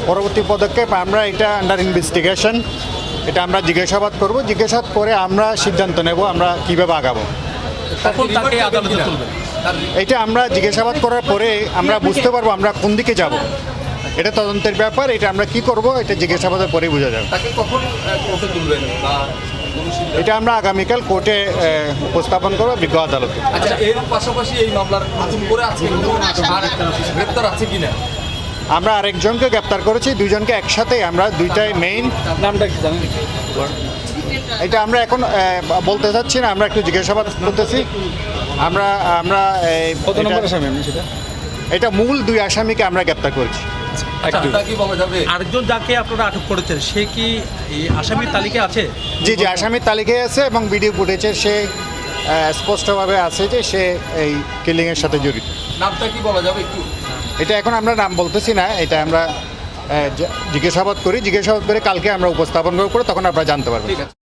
পরবর্তী পদক্ষেপ আমরা এটা আন্ডার ইনভেস্টিগেশন, এটা আমরা জিজ্ঞাসাবাদ করব, জিজ্ঞাসাবাদ করে আমরা সিদ্ধান্ত নেব আমরা কীভাবে আগাবো। কখন তাকে আদালতে তুলবেন? এটা আমরা জিজ্ঞাসাবাদ করার পরে আমরা বুঝতে পারবো আমরা কোন দিকে যাব। এটা তদন্তের ব্যাপার, এটা আমরা কি করব এটা জিজ্ঞাসাবাদের পরেই বোঝা যাবে। তাকে কখন কোর্টে তুলবেন বা কোনো সিদ্ধান্ত? এটা আমরা আগামীকাল কোর্টে উপস্থাপন করবো, বিজ্ঞ আদালতে। আচ্ছা, এর পাশাপাশি এই মামলার নতুন করে আজকে আর গ্রেপ্তার আছে কিনা? আমরা আরেকজনকে গ্রেপ্তার করেছি, দুজনকে একসাথে আমরা দুইটাই মেইন। নামটা কি জানেন? এটা আমরা এখন বলতে চাচ্ছি না, আমরা একটু জিজ্ঞাসাবাদ করতেছি। আমরা আমরা কত নম্বর আসামি আপনি সেটা? এটা মূল দুই আসামিকে আমরা গ্রেপ্তার করেছি। আচ্ছা, তা কি বলা যাবে? আরেকজন যাকে আপনারা আটক করেছেন সে কি এই আসামির তালিকায় আছে? জি জি, আসামির তালিকায় আছে এবং ভিডিও ফুটেজে সে স্পষ্টভাবে আছে যে সে এই কিলিংয়ের সাথে জড়িত। নামটা কি বলা যাবে একটু? এটা এখন আমরা নাম বলতেছি না, এটা আমরা জিজ্ঞাসাবাদ করি, জিজ্ঞাসাবাদ করে কালকে আমরা উপস্থাপন করে তখন আপনারা জানতে পারবেন। ঠিক আছে।